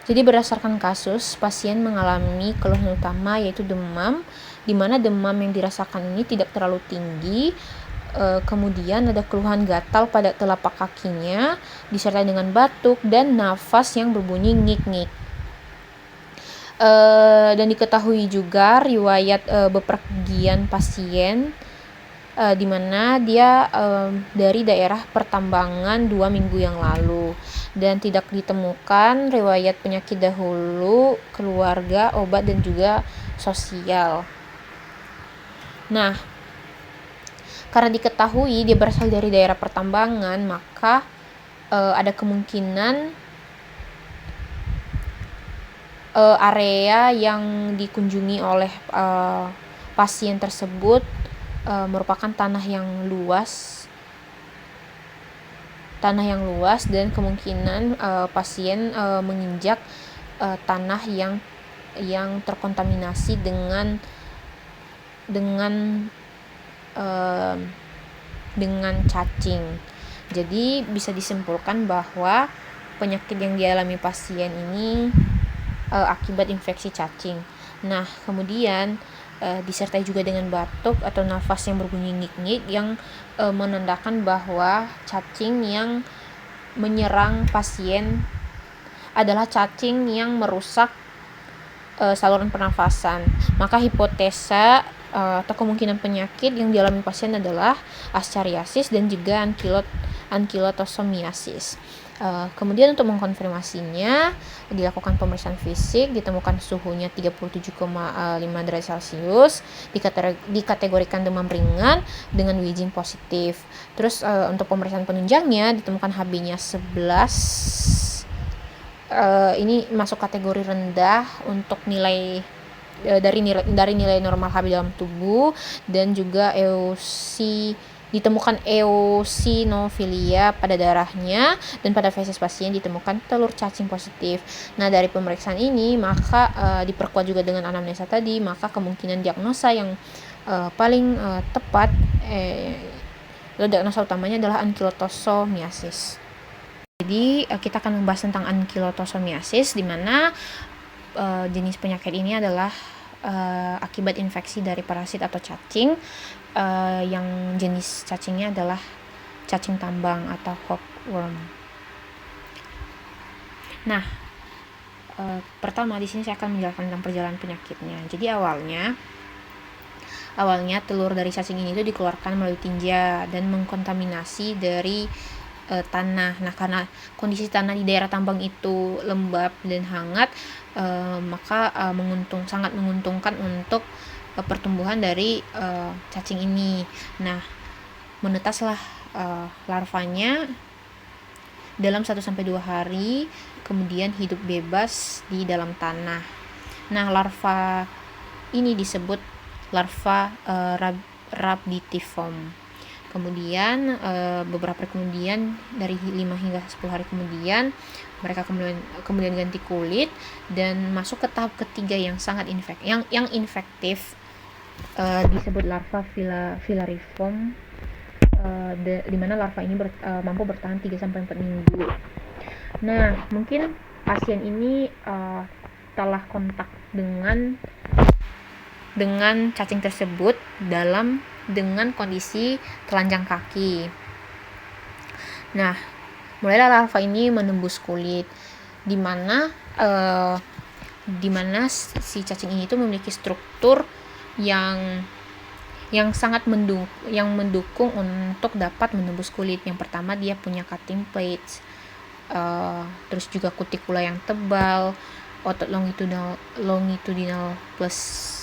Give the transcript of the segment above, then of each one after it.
Jadi berdasarkan kasus, pasien mengalami keluhan utama yaitu demam, di mana demam yang dirasakan ini tidak terlalu tinggi. Kemudian ada keluhan gatal pada telapak kakinya, disertai dengan batuk dan nafas yang berbunyi ngik-ngik. Dan diketahui juga riwayat bepergian pasien, di mana dia dari daerah pertambangan 2 minggu yang lalu, dan tidak ditemukan riwayat penyakit dahulu, keluarga, obat, dan juga sosial. Nah, karena diketahui dia berasal dari daerah pertambangan, maka ada kemungkinan area yang dikunjungi oleh pasien tersebut merupakan tanah yang luas dan kemungkinan pasien menginjak tanah yang terkontaminasi dengan cacing. Jadi bisa disimpulkan bahwa penyakit yang dialami pasien ini akibat infeksi cacing. Nah, kemudian disertai juga dengan batuk atau nafas yang berbunyi ngik-ngik yang menandakan bahwa cacing yang menyerang pasien adalah cacing yang merusak saluran pernafasan. Maka hipotesa atau kemungkinan penyakit yang dialami pasien adalah Ascariasis dan juga Ankylotosomiasis. Kemudian untuk mengkonfirmasinya dilakukan pemeriksaan fisik, ditemukan suhunya 37,5 derajat Celcius, dikategorikan demam ringan dengan Wheezing positif. Terus untuk pemeriksaan penunjangnya ditemukan HB-nya 11. Ini masuk kategori rendah untuk nilai dari nilai normal HB dalam tubuh, dan juga ditemukan eosinofilia pada darahnya, dan pada feses pasien ditemukan telur cacing positif. Nah, dari pemeriksaan ini maka diperkuat juga dengan anamnesa tadi, maka kemungkinan diagnosa yang paling tepat, diagnosa utamanya adalah Ankylotosomiasis. Jadi kita akan membahas tentang Ankylotosomiasis, di mana jenis penyakit ini adalah akibat infeksi dari parasit atau cacing, yang jenis cacingnya adalah cacing tambang atau hookworm. Nah, pertama di sini saya akan menjelaskan tentang perjalanan penyakitnya. Jadi awalnya telur dari cacing ini itu dikeluarkan melalui tinja dan mengkontaminasi dari tanah. Nah, karena kondisi tanah di daerah tambang itu lembab dan hangat, maka sangat menguntungkan untuk pertumbuhan dari cacing ini. Nah, menetaslah larvanya dalam 1-2 hari, kemudian hidup bebas di dalam tanah. Nah, larva ini disebut larva rhabditiform. Kemudian beberapa hari kemudian, dari 5 hingga 10 hari kemudian, mereka kemudian ganti kulit dan masuk ke tahap ketiga yang sangat infektif, disebut larva filariform, di mana larva ini mampu bertahan 3-4 minggu. Nah, mungkin pasien ini telah kontak dengan cacing tersebut dengan kondisi telanjang kaki. Nah, mulailah larva ini menembus kulit, di mana si cacing ini itu memiliki struktur yang sangat mendukung untuk dapat menembus kulit. Yang pertama, dia punya cutting plates, terus juga kutikula yang tebal, otot longitudinal plus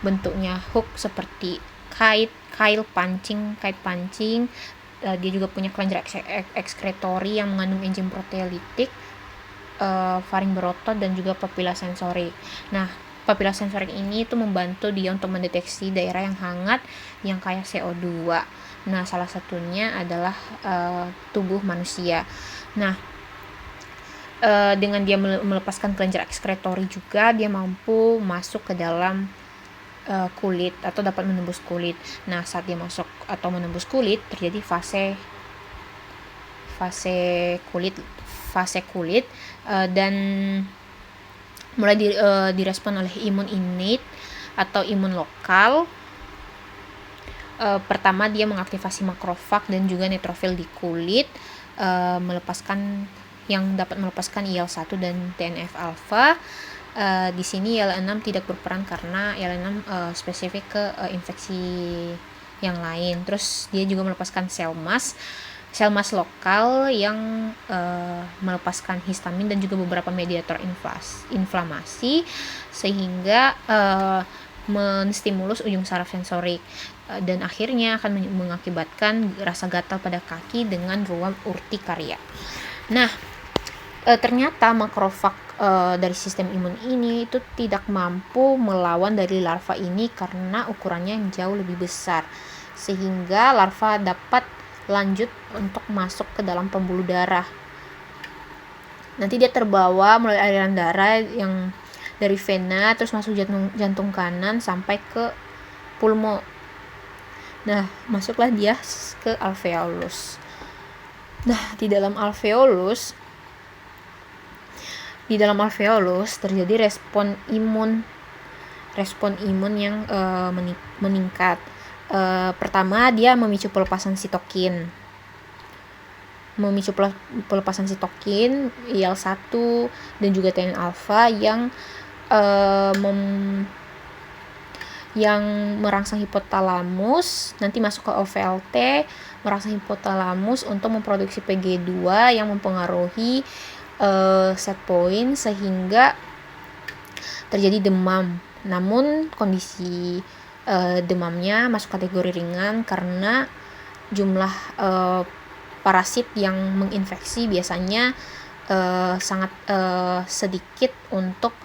bentuknya hook seperti kail pancing. Dia juga punya kelenjar ekskretori yang mengandung enzim proteolitik, faring berotot, dan juga papila sensorik. Nah, papila sensorik ini itu membantu dia untuk mendeteksi daerah yang hangat yang kaya CO2. Nah, salah satunya adalah tubuh manusia. Nah, dengan dia melepaskan kelenjar ekskretori juga, dia mampu masuk ke dalam kulit atau dapat menembus kulit. Nah, saat dia masuk atau menembus kulit, terjadi fase fase kulit dan mulai direspon oleh imun innate atau imun lokal. Pertama dia mengaktifasi makrofag dan juga neutrofil di kulit, yang dapat melepaskan IL-1 dan TNF alfa. Di sini IL-6 tidak berperan karena IL-6 spesifik ke infeksi yang lain. Terus dia juga melepaskan sel mas lokal yang melepaskan histamin dan juga beberapa mediator inflamasi sehingga menstimulus ujung saraf sensorik dan akhirnya akan mengakibatkan rasa gatal pada kaki dengan ruam urtikaria. Nah, ternyata makrofag dari sistem imun ini itu tidak mampu melawan dari larva ini karena ukurannya yang jauh lebih besar, sehingga larva dapat lanjut untuk masuk ke dalam pembuluh darah. Nanti dia terbawa melalui aliran darah yang dari vena terus masuk jantung kanan sampai ke pulmo. Nah, masuklah dia ke alveolus. Nah, di dalam alveolus terjadi respon imun yang meningkat. Pertama, dia memicu pelepasan sitokin. IL-1 dan juga TNF alfa yang merangsang hipotalamus, nanti masuk ke OVLT, merangsang hipotalamus untuk memproduksi PG2 yang mempengaruhi set point sehingga terjadi demam. Namun kondisi demamnya masuk kategori ringan karena jumlah parasit yang menginfeksi biasanya sangat sedikit untuk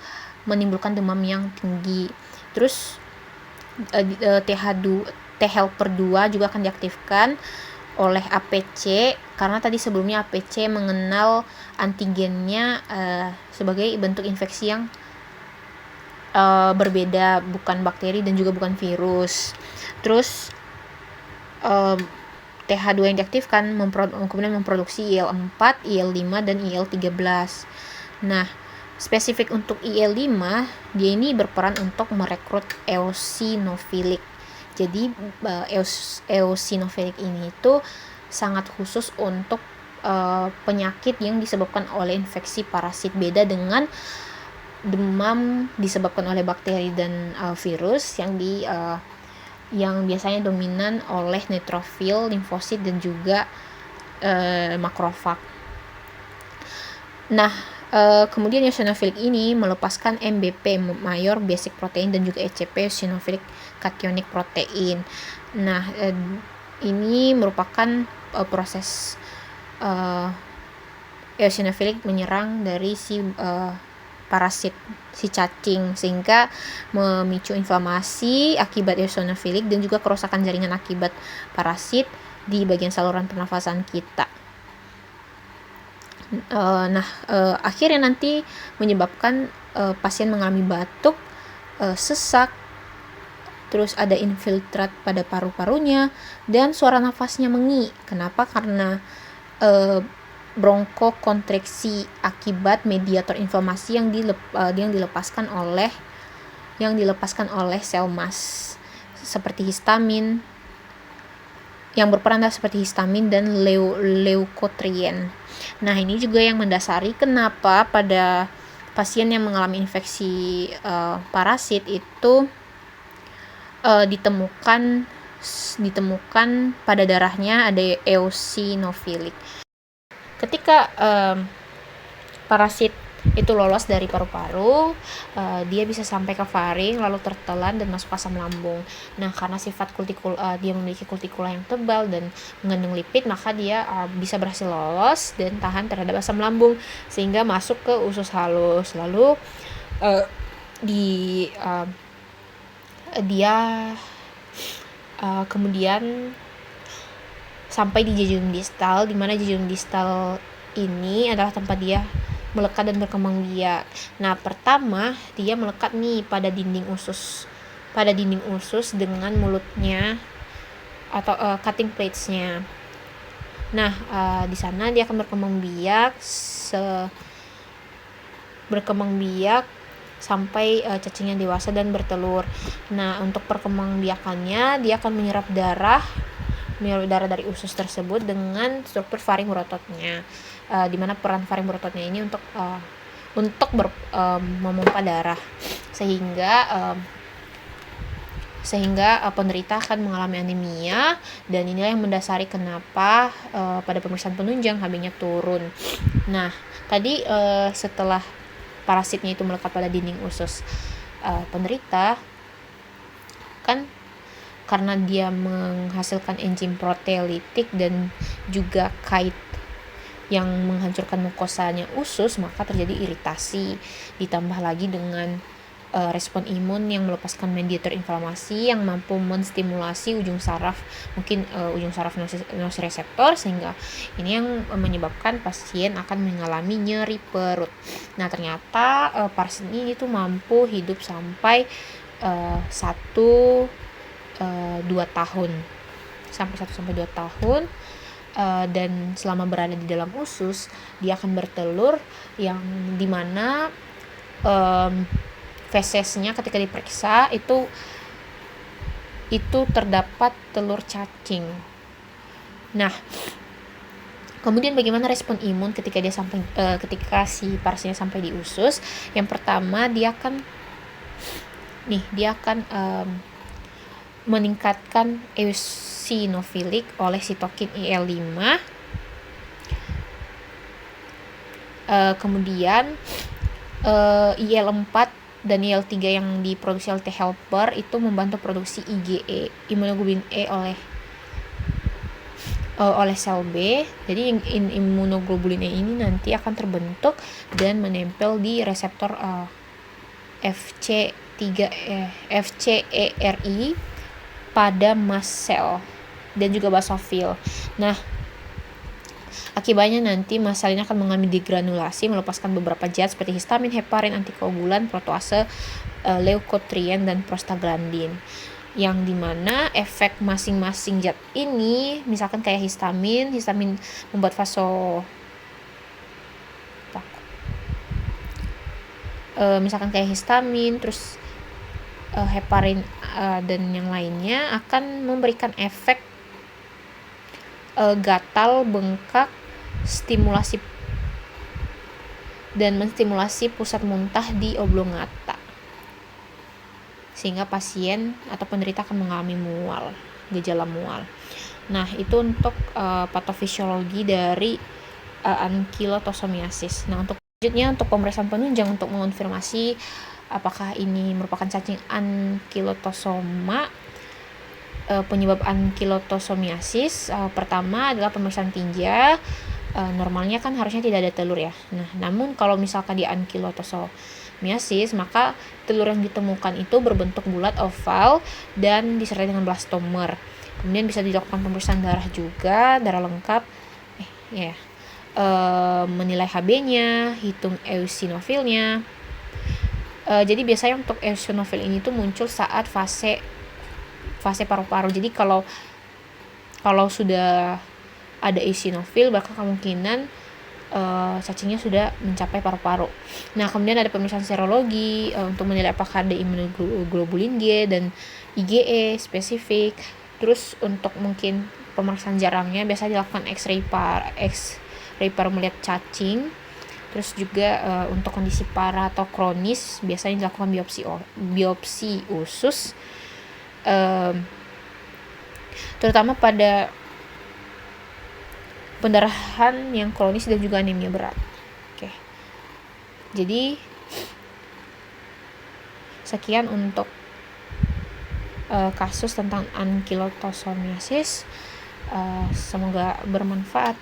menimbulkan demam yang tinggi. Terus T helper 2 juga akan diaktifkan oleh APC karena tadi sebelumnya APC mengenal antigennya sebagai bentuk infeksi yang berbeda, bukan bakteri dan juga bukan virus. Terus TH2 yang diaktifkan kemudian memproduksi IL-4, IL-5 dan IL-13. Nah, spesifik untuk IL-5 dia ini berperan untuk merekrut eosinofilik. Jadi eosinofilik ini itu sangat khusus untuk penyakit yang disebabkan oleh infeksi parasit, beda dengan demam disebabkan oleh bakteri dan virus yang biasanya dominan oleh neutrofil, limfosit dan juga makrofag. Nah, kemudian eosinofilik ini melepaskan MBP, mayor basic protein, dan juga ECP, eosinophilic cationic protein. Nah, ini merupakan proses eosinofilik menyerang dari si parasit, si cacing, sehingga memicu inflamasi akibat eosinofilik dan juga kerusakan jaringan akibat parasit di bagian saluran pernafasan kita. Akhirnya nanti menyebabkan pasien mengalami batuk, sesak, terus ada infiltrat pada paru-parunya dan suara nafasnya mengi. Kenapa? Karena bronkokontriksi akibat mediator inflamasi yang dilepaskan oleh sel mas seperti histamin, yang berperan seperti histamin dan leukotrien. Nah, ini juga yang mendasari kenapa pada pasien yang mengalami infeksi parasit itu ditemukan pada darahnya ada eosinofilik. Ketika parasit itu lolos dari paru-paru, dia bisa sampai ke faring, lalu tertelan dan masuk ke asam lambung. Nah, karena sifat dia memiliki kultikula yang tebal dan mengandung lipid, maka dia bisa berhasil lolos dan tahan terhadap asam lambung sehingga masuk ke usus halus. Lalu dia kemudian sampai di jejunum distal, di mana jejunum distal ini adalah tempat dia melekat dan berkembang biak. Nah, pertama dia melekat nih pada dinding usus dengan mulutnya atau cutting plates-nya. Nah, di sana dia akan berkembang biak sampai cacingnya dewasa dan bertelur. Nah, untuk perkembangbiakannya dia akan menyerap darah dari usus tersebut dengan struktur faring berototnya, di mana peran faring berototnya ini untuk memompa darah sehingga penderita akan mengalami anemia, dan inilah yang mendasari kenapa pada pemeriksaan penunjang HB-nya turun. Nah, tadi setelah parasitnya itu melekat pada dinding usus penderita, kan karena dia menghasilkan enzim proteolitik dan juga kait yang menghancurkan mukosanya usus, maka terjadi iritasi, ditambah lagi dengan respon imun yang melepaskan mediator inflamasi yang mampu menstimulasi ujung saraf nociceptor, sehingga ini yang menyebabkan pasien akan mengalami nyeri perut. Nah, ternyata parasit ini tuh mampu hidup sampai 2 tahun, sampai 2 tahun, dan selama berada di dalam usus dia akan bertelur, yang dimana fesesnya ketika diperiksa itu terdapat telur cacing. Nah, kemudian bagaimana respon imun ketika si parasitnya sampai di usus? Yang pertama, dia akan meningkatkan eosinofilik oleh sitokin IL-5. Kemudian IL-4 dan IL-3 yang diproduksi oleh T helper itu membantu produksi IgE, imunoglobulin E oleh sel B. Jadi imunoglobulin E ini nanti akan terbentuk dan menempel di reseptor FCERI pada mast cell dan juga basofil. Nah, akibatnya nanti mast cell ini akan mengalami degranulasi, melepaskan beberapa zat seperti histamin, heparin, antikoagulan, protease, leukotrien, dan prostaglandin. Yang dimana efek masing-masing zat ini, misalkan kayak histamin membuat misalkan kayak histamin, terus heparin dan yang lainnya akan memberikan efek gatal, bengkak, stimulasi dan menstimulasi pusat muntah di oblongata, sehingga pasien atau penderita akan mengalami gejala mual. Nah, itu untuk patofisiologi dari ankylotosomiasis. Nah, selanjutnya untuk pemeriksaan penunjang untuk mengonfirmasi apakah ini merupakan cacing ankylotosoma. Penyebab ankylotosomiasis pertama adalah pemeriksaan tinja. Normalnya kan harusnya tidak ada telur ya. Nah, namun kalau misalkan di ankylotosomiasis, maka telur yang ditemukan itu berbentuk bulat oval dan disertai dengan blastomer. Kemudian bisa dilakukan pemeriksaan darah juga, darah lengkap. Menilai HB-nya, hitung eosinofilnya. Jadi biasanya untuk eosinofil ini tuh muncul saat fase paru-paru. Jadi kalau sudah ada eosinofil, maka kemungkinan cacingnya sudah mencapai paru-paru. Nah, kemudian ada pemeriksaan serologi untuk menilai apakah ada imunoglobulin G dan IgE spesifik. Terus untuk mungkin pemeriksaan jarangnya biasa dilakukan X-ray paru melihat cacing. Terus juga untuk kondisi parah atau kronis biasanya dilakukan biopsi usus, terutama pada pendarahan yang kronis dan juga anemia berat. Jadi sekian untuk kasus tentang ankylotosomiasis. Semoga bermanfaat.